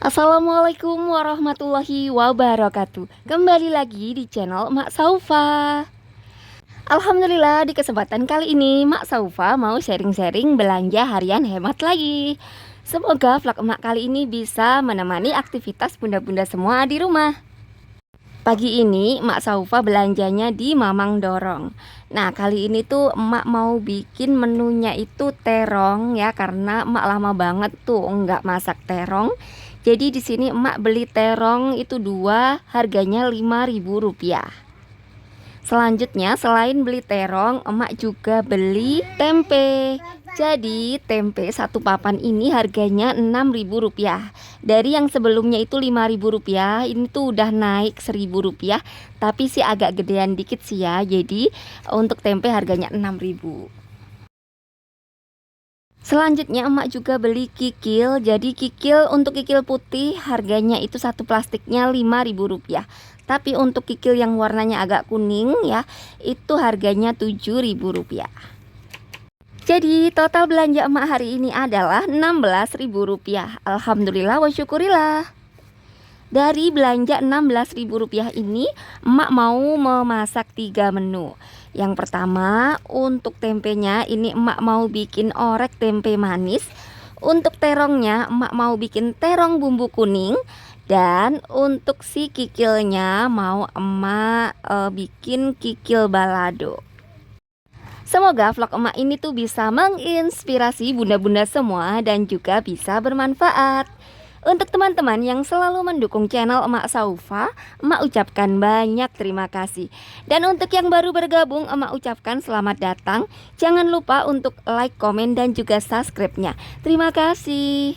Assalamualaikum warahmatullahi wabarakatuh. Kembali lagi di channel Mak Saufa. Alhamdulillah, di kesempatan kali ini Mak Saufa mau sharing-sharing belanja harian hemat lagi. Semoga vlog emak kali ini bisa menemani aktivitas bunda-bunda semua di rumah. Pagi ini Mak Saufa belanjanya di Mamang Dorong. Nah, kali ini tuh emak mau bikin menunya itu terong ya, karena emak lama banget tuh nggak masak terong. Jadi di sini emak beli terong itu dua, harganya Rp5.000. Selanjutnya selain beli terong, emak juga beli tempe. Jadi tempe satu papan ini harganya Rp6.000. Dari yang sebelumnya itu Rp5.000, ini tuh udah naik Rp1.000. Tapi sih agak gedean dikit sih ya. Jadi untuk tempe harganya Rp6.000. Selanjutnya emak juga beli kikil. Jadi kikil, untuk kikil putih harganya itu satu plastiknya Rp5.000. Tapi untuk kikil yang warnanya agak kuning ya, itu harganya Rp7.000. Jadi total belanja emak hari ini adalah Rp16.000. Alhamdulillah wa syukurillah. Dari belanja Rp16.000 ini, emak mau memasak 3 menu. Yang pertama, untuk tempenya ini emak mau bikin orek tempe manis. Untuk terongnya emak mau bikin terong bumbu kuning. Dan untuk si kikilnya mau emak bikin kikil balado. Semoga vlog emak ini tuh bisa menginspirasi bunda-bunda semua dan juga bisa bermanfaat. Untuk teman-teman yang selalu mendukung channel Emak Saufa, emak ucapkan banyak terima kasih. Dan untuk yang baru bergabung, emak ucapkan selamat datang. Jangan lupa untuk like, komen, dan juga subscribe-nya. Terima kasih.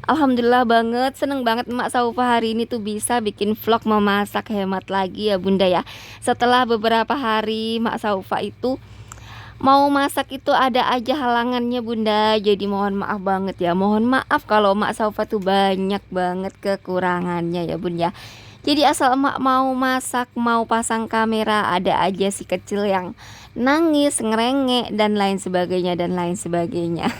Alhamdulillah banget, seneng banget Emak Saufa hari ini tuh bisa bikin vlog memasak hemat lagi ya bunda ya. Setelah beberapa hari Emak Saufa itu mau masak itu ada aja halangannya bunda. Jadi mohon maaf banget ya. Mohon maaf kalau Emak Saufa tuh banyak banget kekurangannya ya bun ya. Jadi asal emak mau masak, mau pasang kamera, ada aja si kecil yang nangis, ngerengek, dan lain sebagainya, dan lain sebagainya.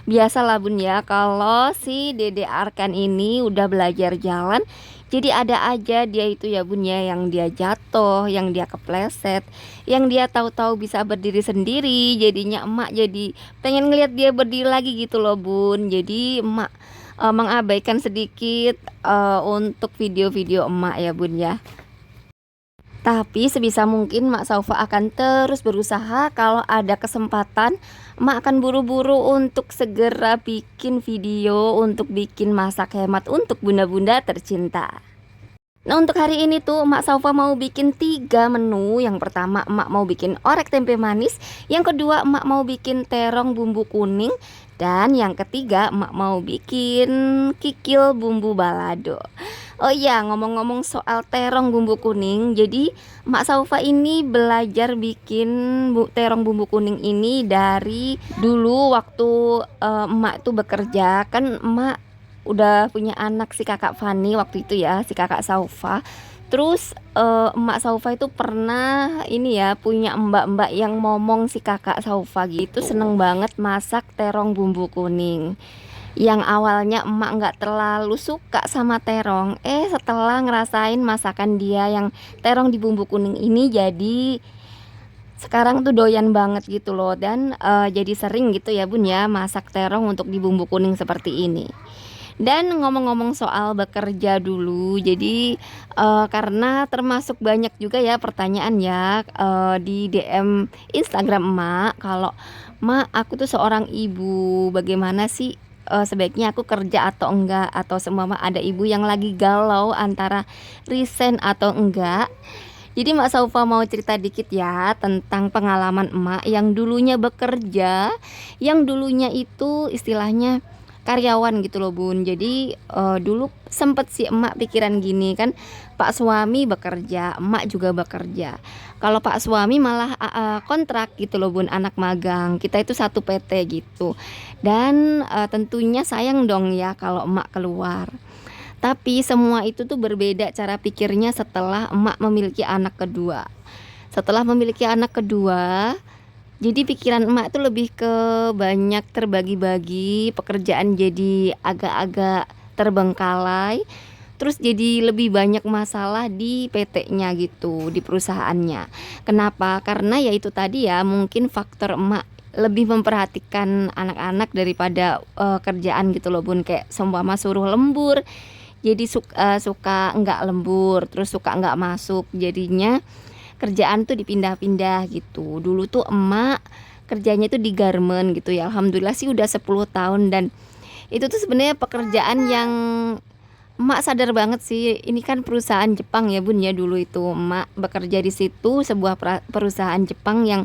Biasalah bun ya, kalau si Dede Arkan ini udah belajar jalan, jadi ada aja dia itu ya bun ya, yang dia jatuh, yang dia kepleset, yang dia tahu-tahu bisa berdiri sendiri. Jadinya emak jadi pengen ngeliat dia berdiri lagi gitu loh bun. Jadi emak mengabaikan sedikit untuk video-video emak ya bun ya. Tapi sebisa mungkin Mak Saufa akan terus berusaha. Kalau ada kesempatan, Mak akan buru-buru untuk segera bikin video, untuk bikin masak hemat untuk bunda-bunda tercinta. Nah, untuk hari ini tuh Mak Saufa mau bikin 3 menu. Yang pertama emak mau bikin orek tempe manis, yang kedua emak mau bikin terong bumbu kuning, dan yang ketiga emak mau bikin kikil bumbu balado. Oh iya, ngomong-ngomong soal terong bumbu kuning, jadi Mak Saufa ini belajar bikin terong bumbu kuning ini dari dulu waktu emak tuh bekerja. Kan emak udah punya anak si kakak Fani waktu itu ya, si kakak Saufa. Terus emak Saufa itu pernah ini ya, punya mbak-mbak yang ngomong si kakak Saufa gitu seneng banget masak terong bumbu kuning. Yang awalnya emak nggak terlalu suka sama terong, setelah ngerasain masakan dia yang terong di bumbu kuning ini, jadi sekarang tuh doyan banget gitu loh. Dan jadi sering gitu ya bun ya masak terong untuk di bumbu kuning seperti ini. Dan ngomong-ngomong soal bekerja dulu, jadi karena termasuk banyak juga ya pertanyaan ya di DM Instagram emak, kalau "Mak, aku tuh seorang ibu, bagaimana sih sebaiknya aku kerja atau enggak?" Atau seumpama ada ibu yang lagi galau antara resign atau enggak. Jadi Mak Saufa mau cerita dikit ya tentang pengalaman emak yang dulunya bekerja, yang dulunya itu istilahnya karyawan gitu loh bun. Jadi dulu sempet sih emak pikiran gini kan, pak suami bekerja, emak juga bekerja. Kalau pak suami malah kontrak gitu loh bun, anak magang, kita itu satu PT gitu. Dan tentunya sayang dong ya kalau emak keluar. Tapi semua itu tuh berbeda cara pikirnya setelah emak memiliki anak kedua. Setelah memiliki anak kedua, Jadi pikiran emak tuh lebih ke banyak terbagi-bagi, pekerjaan jadi agak-agak terbengkalai, terus jadi lebih banyak masalah di PT-nya gitu, di perusahaannya. Kenapa? Karena ya itu tadi ya, mungkin faktor emak lebih memperhatikan anak-anak daripada kerjaan gitu loh Bun. Kayak seumpama suruh lembur, jadi suka nggak lembur, terus suka nggak masuk, jadinya kerjaan tuh dipindah-pindah gitu. Dulu tuh emak kerjanya tuh di garment gitu ya. Alhamdulillah sih udah 10 tahun, dan itu tuh sebenarnya pekerjaan yang emak sadar banget sih. Ini kan perusahaan Jepang ya Bun ya, dulu itu emak bekerja di situ, sebuah perusahaan Jepang yang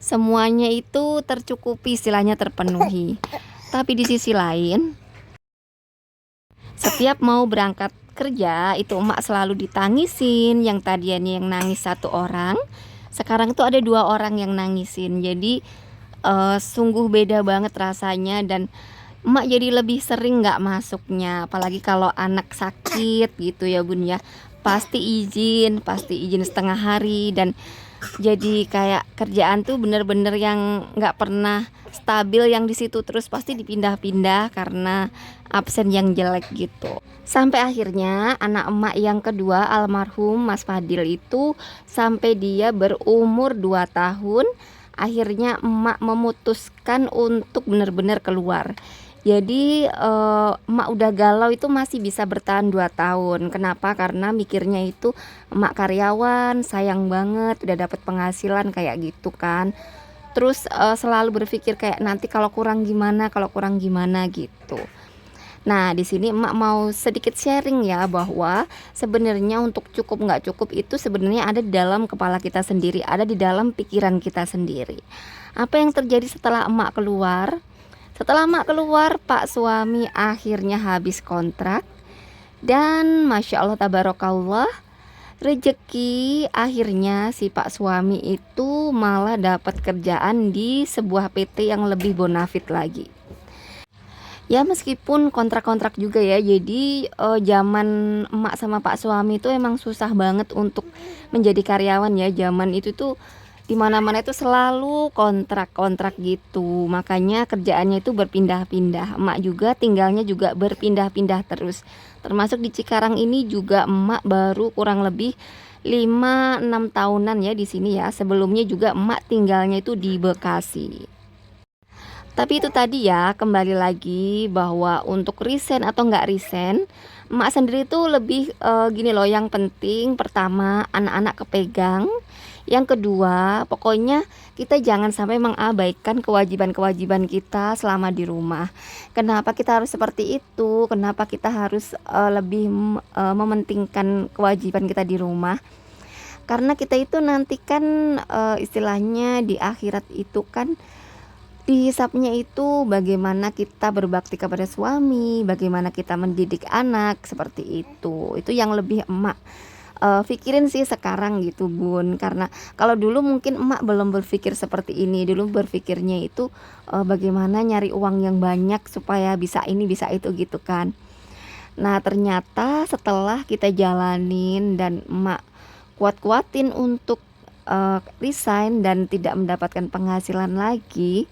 semuanya itu tercukupi, istilahnya terpenuhi. Tapi di sisi lain, setiap mau berangkat kerja itu emak selalu ditangisin. Yang tadinya yang nangis satu orang, sekarang tuh ada 2 orang yang nangisin. Jadi sungguh beda banget rasanya, dan emak jadi lebih sering nggak masuknya. Apalagi kalau anak sakit gitu ya Bun ya, pasti izin setengah hari. Dan jadi kayak kerjaan tuh bener-bener yang nggak pernah stabil, yang di situ terus pasti dipindah-pindah karena absen yang jelek gitu. Sampai akhirnya anak emak yang kedua, almarhum Mas Fadil itu, sampai dia berumur 2 tahun akhirnya emak memutuskan untuk benar-benar keluar. Jadi emak udah galau itu masih bisa bertahan 2 tahun. Kenapa? Karena mikirnya itu emak karyawan, sayang banget udah dapat penghasilan kayak gitu kan. Terus selalu berpikir kayak nanti kalau kurang gimana gitu. Nah, di sini emak mau sedikit sharing ya, bahwa sebenarnya untuk cukup nggak cukup itu sebenarnya ada di dalam kepala kita sendiri, ada di dalam pikiran kita sendiri. Apa yang terjadi setelah emak keluar? Setelah emak keluar, Pak suami akhirnya habis kontrak, dan Masya Allah tabarakallah, rejeki akhirnya si Pak suami itu malah dapat kerjaan di sebuah PT yang lebih bonafit lagi. Ya meskipun kontrak-kontrak juga ya. Jadi zaman emak sama Pak suami itu emang susah banget untuk menjadi karyawan ya. Zaman itu tuh di mana-mana itu selalu kontrak-kontrak gitu. Makanya kerjaannya itu berpindah-pindah. Emak juga tinggalnya juga berpindah-pindah terus. Termasuk di Cikarang ini juga emak baru kurang lebih 5-6 tahunan ya di sini ya. Sebelumnya juga emak tinggalnya itu di Bekasi. Tapi itu tadi ya, kembali lagi bahwa untuk resign atau nggak resign, emak sendiri tuh lebih gini loh, yang penting pertama anak-anak kepegang, yang kedua pokoknya kita jangan sampai mengabaikan kewajiban-kewajiban kita selama di rumah. Kenapa kita harus seperti itu? Kenapa kita harus lebih mementingkan kewajiban kita di rumah? Karena kita itu nanti kan istilahnya di akhirat itu kan dihisapnya itu bagaimana kita berbakti kepada suami, bagaimana kita mendidik anak, seperti itu. Itu yang lebih emak pikirin sih sekarang gitu Bun. Karena kalau dulu mungkin emak belum berpikir seperti ini. Dulu berpikirnya itu bagaimana nyari uang yang banyak supaya bisa ini bisa itu gitu kan. Nah ternyata setelah kita jalanin dan emak kuat-kuatin untuk resign dan tidak mendapatkan penghasilan lagi,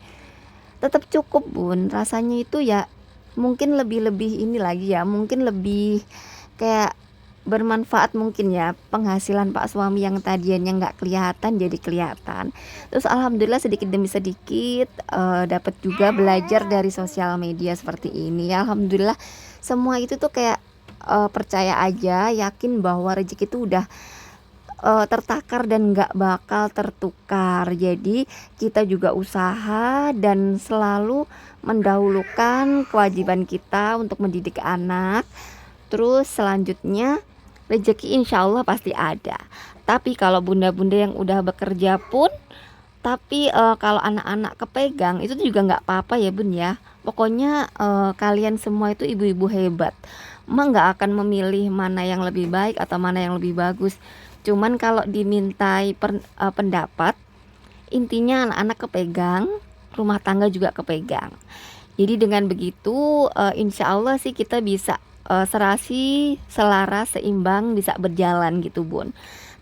tetap cukup Bun. Rasanya itu ya mungkin lebih-lebih ini lagi ya, mungkin lebih kayak bermanfaat mungkin ya, penghasilan Pak suami yang tadinya nggak kelihatan jadi kelihatan. Terus alhamdulillah sedikit demi sedikit dapat juga belajar dari sosial media seperti ini ya. Alhamdulillah semua itu tuh kayak percaya aja, yakin bahwa rezeki itu udah tertakar dan nggak bakal tertukar. Jadi kita juga usaha dan selalu mendahulukan kewajiban kita untuk mendidik anak. Terus selanjutnya rezeki insya Allah pasti ada. Tapi kalau bunda-bunda yang udah bekerja pun, tapi kalau anak-anak kepegang itu juga nggak apa-apa ya Bun ya. Pokoknya kalian semua itu ibu-ibu hebat. Emak nggak akan memilih mana yang lebih baik atau mana yang lebih bagus. Cuman kalau dimintai pendapat, intinya anak-anak kepegang, rumah tangga juga kepegang. Jadi dengan begitu insya Allah sih kita bisa serasi, selaras, seimbang, bisa berjalan gitu Bun.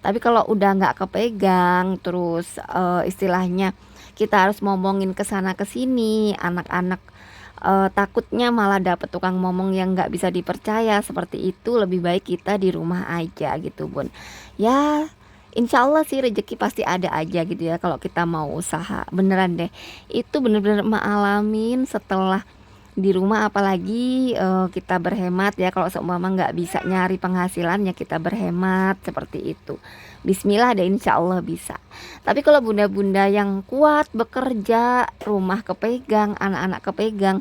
Tapi kalau udah nggak kepegang, terus istilahnya kita harus ngomongin ke sana ke sini, anak-anak takutnya malah dapet tukang ngomong yang nggak bisa dipercaya. Seperti itu lebih baik kita di rumah aja gitu Bun. Ya insya Allah sih rezeki pasti ada aja gitu ya kalau kita mau usaha. Beneran deh, itu bener-bener emak alamin setelah di rumah. Apalagi kita berhemat ya, kalau seumpama nggak bisa nyari penghasilan ya kita berhemat seperti itu. Bismillah deh, insya Allah bisa. Tapi kalau bunda-bunda yang kuat bekerja, rumah kepegang, anak-anak kepegang,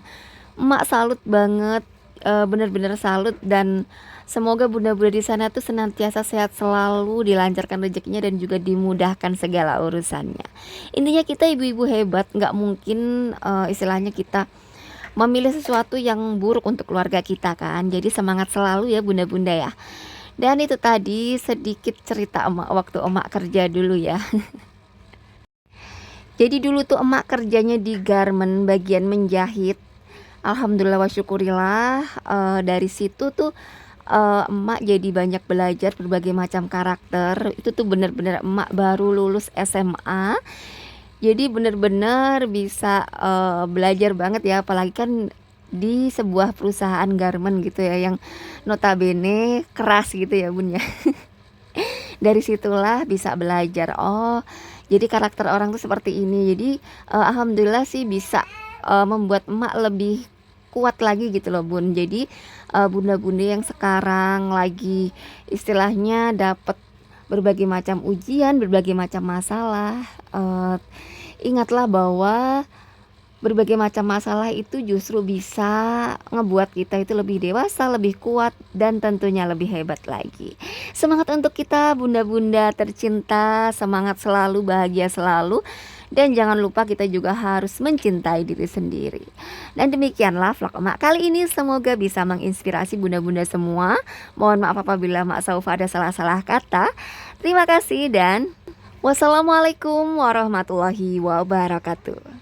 emak salut banget, bener-bener salut. Dan semoga bunda-bunda di sana tuh senantiasa sehat selalu, dilancarkan rezekinya dan juga dimudahkan segala urusannya. Intinya kita ibu-ibu hebat, nggak mungkin istilahnya kita memilih sesuatu yang buruk untuk keluarga kita kan. Jadi semangat selalu ya bunda-bunda ya. Dan itu tadi sedikit cerita emak waktu emak kerja dulu ya. Jadi dulu tuh emak kerjanya di garmen bagian menjahit. Alhamdulillah wa syukurillah, dari situ tuh emak jadi banyak belajar berbagai macam karakter. Itu tuh bener-bener emak baru lulus SMA. Jadi bener-bener bisa belajar banget ya, apalagi kan di sebuah perusahaan garmen gitu ya yang notabene keras gitu ya Bun ya. Dari situlah bisa belajar, oh jadi karakter orang tuh seperti ini. Jadi alhamdulillah sih bisa membuat emak lebih kuat lagi gitu loh Bun. Jadi bunda-bunda yang sekarang lagi istilahnya dapat berbagai macam ujian, berbagai macam masalah, ingatlah bahwa berbagai macam masalah itu justru bisa ngebuat kita itu lebih dewasa, lebih kuat, dan tentunya lebih hebat lagi. Semangat untuk kita bunda-bunda tercinta, semangat selalu, bahagia selalu. Dan jangan lupa kita juga harus mencintai diri sendiri. Dan demikianlah vlog emak kali ini, semoga bisa menginspirasi bunda-bunda semua. Mohon maaf apabila Mak Saufa ada salah-salah kata. Terima kasih dan wassalamualaikum warahmatullahi wabarakatuh.